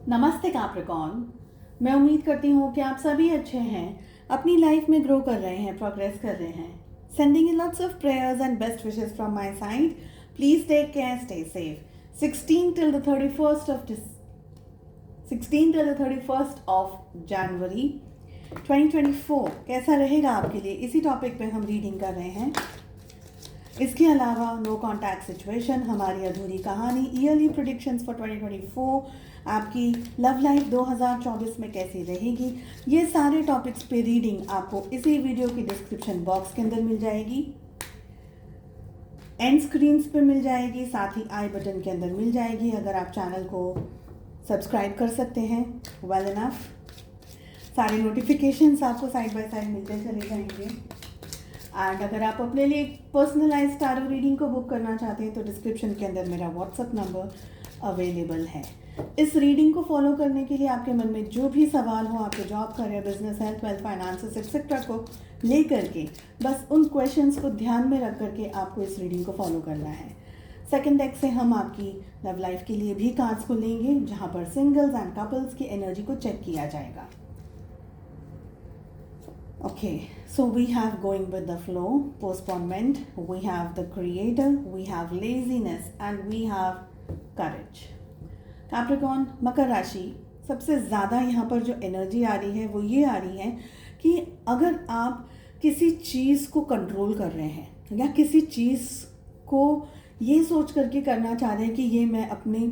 नमस्ते कैप्रिकॉर्न। मैं उम्मीद करती हूँ कि आप सभी अच्छे हैं, अपनी लाइफ में ग्रो कर रहे हैं, प्रोग्रेस कर रहे हैं। Sending you lots of prayers and best wishes from my side. Please take care, stay safe. 16 till the 31st of January 2024 कैसा रहेगा आपके लिए, इसी टॉपिक पे हम रीडिंग कर रहे हैं। इसके अलावा नो कॉन्टैक्ट सिचुएशन, हमारी अधूरी कहानी, ईयरली प्रेडिक्शंस फॉर 2024, आपकी लव लाइफ 2024 में कैसी रहेगी, ये सारे टॉपिक्स पे रीडिंग आपको इसी वीडियो की डिस्क्रिप्शन बॉक्स के अंदर मिल जाएगी, एंड स्क्रीन्स पे मिल जाएगी, साथ ही आई बटन के अंदर मिल जाएगी। अगर आप चैनल को सब्सक्राइब कर सकते हैं, वेल इनफ। सारे नोटिफिकेशंस आपको साइड बाय साइड मिलते चले जाएंगे। एंड अगर आप अपने लिए पर्सनलाइज टैरो रीडिंग को बुक करना चाहते हैं तो डिस्क्रिप्शन के अंदर मेरा व्हाट्सअप नंबर अवेलेबल है। इस रीडिंग को फॉलो करने के लिए आपके मन में जो भी सवाल हो, आपके job, career, business, health, wealth, finances etcetera को लेकर के, बस उन क्वेश्चंस को ध्यान में रख करके आपको इस रीडिंग को फॉलो करना है। सेकेंड डेक से हम आपकी लव लाइफ के लिए भी कार्ड्स को लेंगे, जहाँ पर सिंगल्स एंड कपल्स की एनर्जी को चेक किया जाएगा। Okay, so we have going with the flow, postponement, we have the creator, we have laziness and we have courage. Capricorn, मकर राशि, सबसे ज़्यादा यहाँ पर जो एनर्जी आ रही है वो ये आ रही है कि अगर आप किसी चीज़ को कंट्रोल कर रहे हैं या किसी चीज़ को ये सोच करके करना चाह रहे हैं कि ये मैं अपने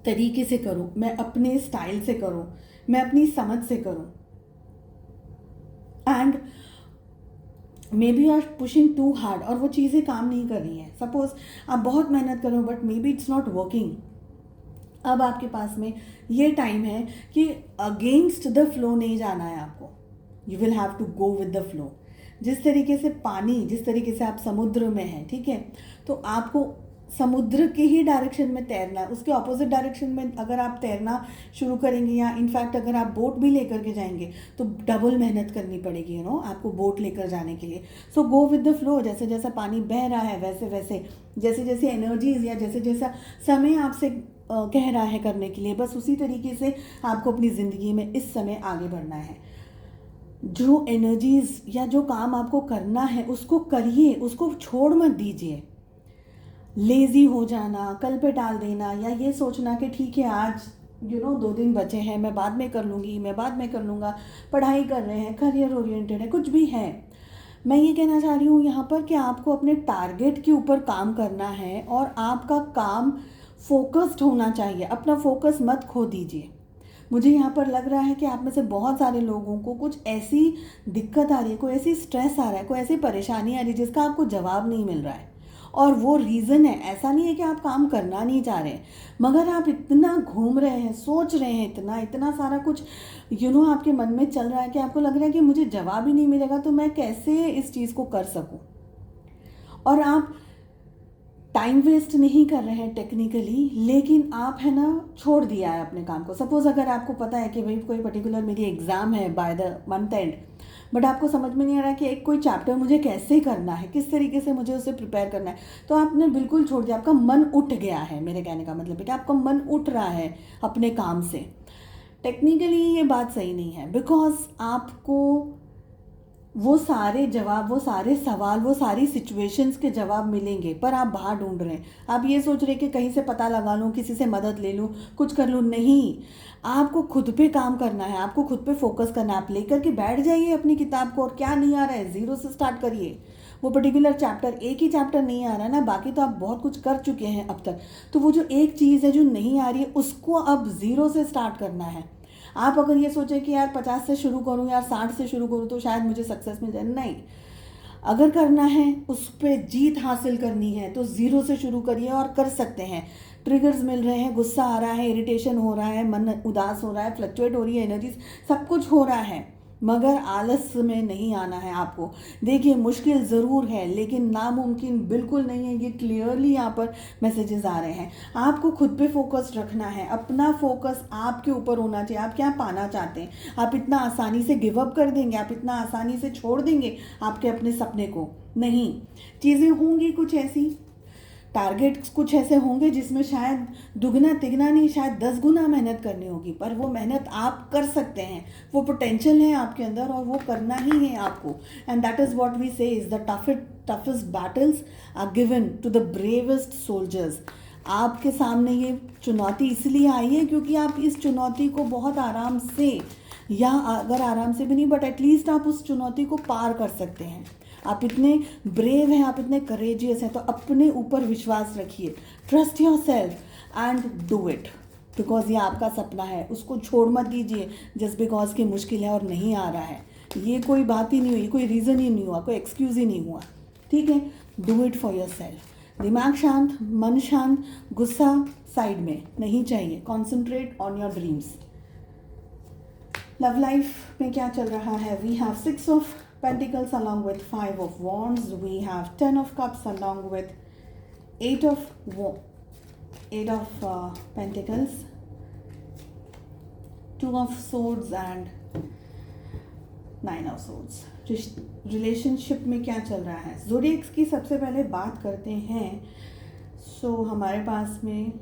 तरीके से करूँ, मैं अपने स्टाइल से करूँ, मैं अपनी समझ से करूँ, and maybe are pushing too hard और वो चीज़ें काम नहीं कर रही हैं। सपोज आप बहुत मेहनत करो but may be it's not working. अब आपके पास में ये टाइम है कि अगेंस्ट द फ्लो नहीं जाना है आपको, you will have to go with the flow. जिस तरीके से पानी, जिस तरीके से आप समुद्र में हैं, ठीक है, तो आपको समुद्र के ही डायरेक्शन में तैरना है। उसके ऑपोजिट डायरेक्शन में अगर आप तैरना शुरू करेंगे या इनफैक्ट अगर आप बोट भी लेकर के जाएंगे तो डबल मेहनत करनी पड़ेगी, आपको बोट लेकर जाने के लिए। सो गो विद द फ्लो। जैसे जैसा पानी बह रहा है वैसे वैसे, जैसे जैसे एनर्जीज या जैसे जैसा समय आपसे कह रहा है करने के लिए, बस उसी तरीके से आपको अपनी ज़िंदगी में इस समय आगे बढ़ना है। जो एनर्जीज या जो काम आपको करना है उसको करिए, उसको छोड़ मत दीजिए। लेज़ी हो जाना, कल पे टाल देना, या ये सोचना कि ठीक है आज 2 दिन बचे हैं, मैं बाद में कर लूँगी, मैं बाद में कर लूँगा, पढ़ाई कर रहे हैं, करियर ओरिएंटेड है, कुछ भी है। मैं ये कहना चाह रही हूँ यहाँ पर कि आपको अपने टारगेट के ऊपर काम करना है और आपका काम फोकस्ड होना चाहिए। अपना फोकस मत खो दीजिए। मुझे यहाँ पर लग रहा है कि आप में से बहुत सारे लोगों को कुछ ऐसी दिक्कत आ रही है, कोई ऐसी स्ट्रेस आ रहा है, कोई ऐसी परेशानी आ रही है जिसका आपको जवाब नहीं मिल रहा है, और वो रीज़न है, ऐसा नहीं है कि आप काम करना नहीं चाह रहे, मगर आप इतना घूम रहे हैं, सोच रहे हैं, इतना सारा कुछ आपके मन में चल रहा है कि आपको लग रहा है कि मुझे जवाब ही नहीं मिलेगा तो मैं कैसे इस चीज़ को कर सकूं। और आप टाइम वेस्ट नहीं कर रहे हैं टेक्निकली, लेकिन आप है ना छोड़ दिया है अपने काम को। सपोज़ अगर आपको पता है कि भाई कोई पर्टिकुलर मेरी एग्ज़ाम है by the month and, but आपको समझ में नहीं आ रहा कि एक कोई चैप्टर मुझे कैसे करना है, किस तरीके से मुझे उसे प्रिपेयर करना है, तो आपने बिल्कुल छोड़ दिया। आपका मन उठ गया है। मेरे कहने का मतलब है कि आपका मन उठ रहा है अपने काम से। टेक्निकली ये बात सही नहीं है, बिकॉज आपको वो सारे जवाब, वो सारे सवाल, वो सारी सिचुएशंस के जवाब मिलेंगे, पर आप बाहर ढूंढ रहे हैं। आप ये सोच रहे हैं कि कहीं से पता लगा लूँ, किसी से मदद ले लूँ, कुछ कर लूँ। नहीं, आपको खुद पे काम करना है, आपको खुद पे फोकस करना है। आप लेकर के बैठ जाइए अपनी किताब को, और क्या नहीं आ रहा है ज़ीरो से स्टार्ट करिए। वो पर्टिकुलर चैप्टर, एक ही चैप्टर नहीं आ रहा है ना, बाकी तो आप बहुत कुछ कर चुके हैं अब तक। तो वो जो एक चीज़ है जो नहीं आ रही है, उसको अब ज़ीरो से स्टार्ट करना है। आप अगर ये सोचें कि यार 50 से शुरू करूँ, यार 60 से शुरू करूँ तो शायद मुझे सक्सेस मिल जाए, नहीं। अगर करना है, उस पर जीत हासिल करनी है, तो ज़ीरो से शुरू करिए और कर सकते हैं। ट्रिगर्स मिल रहे हैं, गुस्सा आ रहा है, इरिटेशन हो रहा है, मन उदास हो रहा है, फ्लक्चुएट हो रही है एनर्जीज, सब कुछ हो रहा है, मगर आलस में नहीं आना है आपको। देखिए मुश्किल ज़रूर है लेकिन नामुमकिन बिल्कुल नहीं है, ये क्लियरली यहाँ पर मैसेजेस आ रहे हैं। आपको खुद पे फोकस्ड रखना है, अपना फोकस आपके ऊपर होना चाहिए। आप क्या पाना चाहते हैं? आप इतना आसानी से गिव अप कर देंगे? आप इतना आसानी से छोड़ देंगे आपके अपने सपने को? नहीं, चीज़ें होंगी कुछ ऐसी, टारगेट्स कुछ ऐसे होंगे जिसमें शायद दुगना तिगना नहीं, शायद 10 गुना मेहनत करनी होगी, पर वो मेहनत आप कर सकते हैं, वो पोटेंशियल है आपके अंदर और वो करना ही है आपको। And that is what we say is the toughest battles are given to the bravest soldiers। आपके सामने ये चुनौती इसलिए आई है क्योंकि आप इस चुनौती को बहुत आराम से, या अगर आराम से भी नहीं बट एटलीस्ट आप उस चुनौती को पार कर सकते हैं। आप इतने ब्रेव हैं, आप इतने करेजियस हैं, तो अपने ऊपर विश्वास रखिए, trust your self and do it, because ये आपका सपना है। उसको छोड़ मत दीजिए जस्ट बिकॉज की मुश्किल है और नहीं आ रहा है। ये कोई बात ही नहीं हुई, कोई रीज़न ही नहीं हुआ, कोई एक्सक्यूज़ ही नहीं हुआ, ठीक है। Do it for yourself. दिमाग शांत, मन शांत, गुस्सा साइड में नहीं चाहिए, concentrate on your dreams. Love life में क्या चल रहा है? We have 6 of Pentacles along with 5 of Wands. We have 10 of Cups along with 8 of Pentacles, 2 of Swords and 9 of Swords. Relationship में क्या चल रहा है? ज़ोडिएक्स की सबसे पहले बात करते हैं। हमारे पास में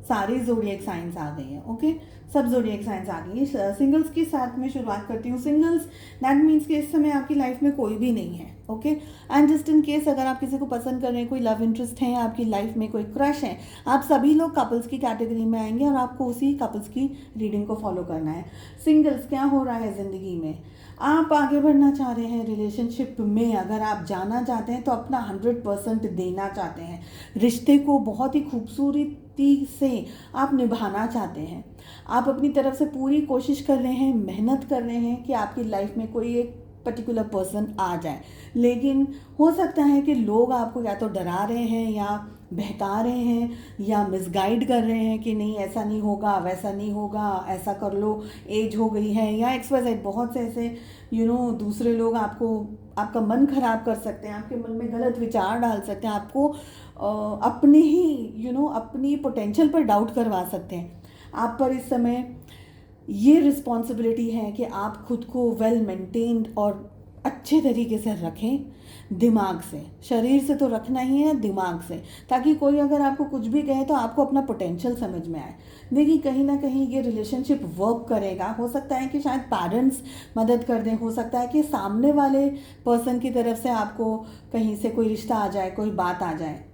सारे ज़ोडिएक साइंस आ गई हैं, ओके, सब ज़ोडिएक साइंस आ गई हैं। सिंगल्स के साथ में शुरुआत करती हूँ। सिंगल्स, दैट मीन्स कि इस समय आपकी लाइफ में कोई भी नहीं है, okay. And just in case अगर आप किसी को पसंद कर रहे हैं, कोई लव इंटरेस्ट है आपकी लाइफ में, कोई क्रश है, आप सभी लोग कपल्स की कैटेगरी में आएंगे और आपको उसी कपल्स की रीडिंग को फॉलो करना है। सिंगल्स, क्या हो रहा है ज़िंदगी में? आप आगे बढ़ना चाह रहे हैं रिलेशनशिप में, अगर आप जाना चाहते हैं तो अपना 100% देना चाहते हैं, रिश्ते को बहुत ही खूबसूरती से आप निभाना चाहते हैं, आप अपनी तरफ से पूरी कोशिश कर रहे हैं, मेहनत कर रहे हैं कि आपकी लाइफ में कोई एक पर्टिकुलर पर्सन आ जाए। लेकिन हो सकता है कि लोग आपको या तो डरा रहे हैं या बहका रहे हैं या मिसगाइड कर रहे हैं कि नहीं ऐसा नहीं होगा, वैसा नहीं होगा, ऐसा कर लो, एज हो गई है, या XYZ। बहुत से ऐसे दूसरे लोग आपका मन खराब कर सकते हैं, आपके मन में गलत विचार डाल सकते हैं, आपको अपने ही अपनी पोटेंशियल पर डाउट करवा सकते हैं। आप पर इस समय ये रिस्पॉन्सिबिलिटी है कि आप खुद को वेल मेंटेन्ड और अच्छे तरीके से रखें, दिमाग से, शरीर से तो रखना ही है, दिमाग से, ताकि कोई अगर आपको कुछ भी कहे तो आपको अपना पोटेंशियल समझ में आए। देखिए, कहीं ना कहीं ये रिलेशनशिप वर्क करेगा। हो सकता है कि शायद पेरेंट्स मदद कर दें, हो सकता है कि सामने वाले पर्सन की तरफ से आपको कहीं से कोई रिश्ता आ जाए, कोई बात आ जाए,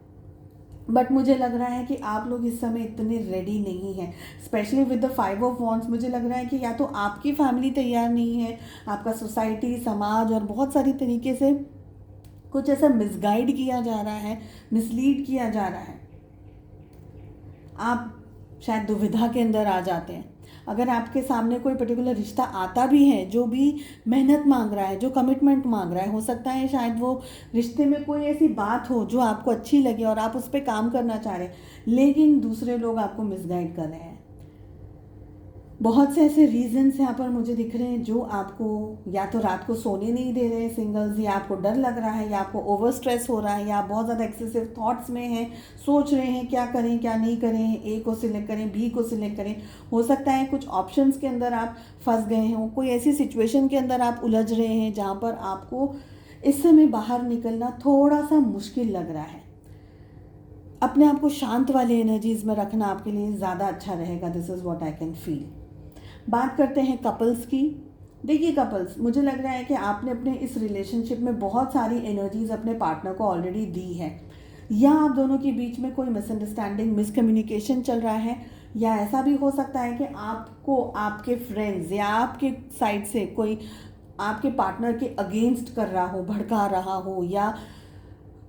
बट मुझे लग रहा है कि आप लोग इस समय इतने रेडी नहीं हैं, specially with the 5 of Wands। मुझे लग रहा है कि या तो आपकी फैमिली तैयार नहीं है, आपका सोसाइटी, समाज और बहुत सारी तरीके से कुछ ऐसा मिसगाइड किया जा रहा है, मिसलीड किया जा रहा है। आप शायद दुविधा के अंदर आ जाते हैं। अगर आपके सामने कोई पर्टिकुलर रिश्ता आता भी है जो भी मेहनत मांग रहा है, जो कमिटमेंट मांग रहा है, हो सकता है शायद वो रिश्ते में कोई ऐसी बात हो जो आपको अच्छी लगे और आप उस पर काम करना चाह रहे हैं, लेकिन दूसरे लोग आपको मिसगाइड कर रहे हैं। बहुत से ऐसे रीजंस यहाँ पर मुझे दिख रहे हैं जो आपको या तो रात को सोने नहीं दे रहे हैं सिंगल्स, या आपको डर लग रहा है, या आपको ओवर स्ट्रेस हो रहा है, या आप बहुत ज़्यादा एक्सेसिव थॉट्स में हैं, सोच रहे हैं क्या करें क्या नहीं करें, ए को सिलेक्ट करें, बी को सिलेक्ट करें। हो सकता है कुछ ऑप्शंस के अंदर आप फंस गए हों, कोई ऐसी सिचुएशन के अंदर आप उलझ रहे हैं जहाँ पर आपको इस समय बाहर निकलना थोड़ा सा मुश्किल लग रहा है। अपने आप को शांत वाले एनर्जीज़ में रखना आपके लिए ज़्यादा अच्छा रहेगा। This is what I can feel. बात करते हैं कपल्स की। देखिए कपल्स, मुझे लग रहा है कि आपने अपने इस रिलेशनशिप में बहुत सारी एनर्जीज अपने पार्टनर को ऑलरेडी दी है, या आप दोनों के बीच में कोई मिसअंडरस्टैंडिंग, मिसकम्युनिकेशन चल रहा है, या ऐसा भी हो सकता है कि आपको आपके फ्रेंड्स या आपके साइड से कोई आपके पार्टनर के अगेंस्ट कर रहा हो, भड़का रहा हो, या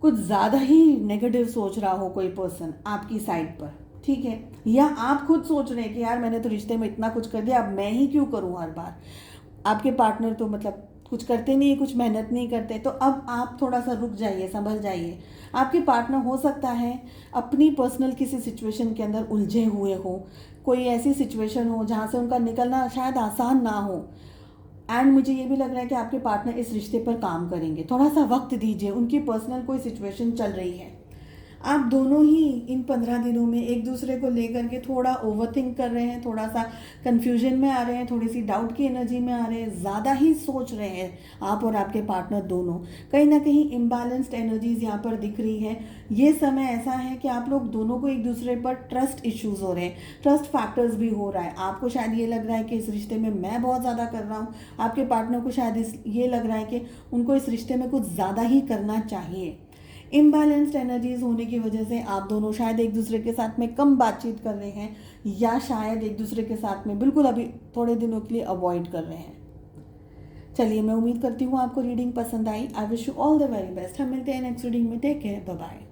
कुछ ज़्यादा ही नेगेटिव सोच रहा हो कोई पर्सन आपकी साइड पर, ठीक है। या आप खुद सोच रहे हैं कि यार मैंने तो रिश्ते में इतना कुछ कर दिया, अब मैं ही क्यों करूं हर बार। आपके पार्टनर तो मतलब कुछ करते नहीं है, कुछ मेहनत नहीं करते, तो अब आप थोड़ा सा रुक जाइए, संभल जाइए। आपके पार्टनर हो सकता है अपनी पर्सनल किसी सिचुएशन के अंदर उलझे हुए हो, कोई ऐसी सिचुएशन हो जहाँ से उनका निकलना शायद आसान ना हो। एंड मुझे ये भी लग रहा है कि आपके पार्टनर इस रिश्ते पर काम करेंगे। थोड़ा सा वक्त दीजिए, उनकी पर्सनल कोई सिचुएशन चल रही है, आप दोनों ही इन 15 दिनों में एक दूसरे को लेकर के थोड़ा ओवरथिंक कर रहे हैं, थोड़ा सा कन्फ्यूजन में आ रहे हैं, थोड़ी सी डाउट की एनर्जी में आ रहे हैं, ज़्यादा ही सोच रहे हैं आप और आपके पार्टनर दोनों। कहीं ना कहीं इम्बैलेंस्ड एनर्जीज यहाँ पर दिख रही है। ये समय ऐसा है कि आप लोग दोनों को एक दूसरे पर ट्रस्ट इश्यूज हो रहे हैं, ट्रस्ट फैक्टर्स भी हो रहा है। आपको शायद ये लग रहा है कि इस रिश्ते में मैं बहुत ज़्यादा कर रहा हूँ, आपके पार्टनर को शायद ये लग रहा है कि उनको इस रिश्ते में कुछ ज़्यादा ही करना चाहिए। इम्बैलेंस्ड एनर्जीज होने की वजह से आप दोनों शायद एक दूसरे के साथ में कम बातचीत कर रहे हैं, या शायद एक दूसरे के साथ में बिल्कुल अभी थोड़े दिनों के लिए अवॉइड कर रहे हैं। चलिए, मैं उम्मीद करती हूँ आपको रीडिंग पसंद आई। I wish you all the very best. हम मिलते हैं नेक्स्ट रीडिंग में। Take care, bye bye.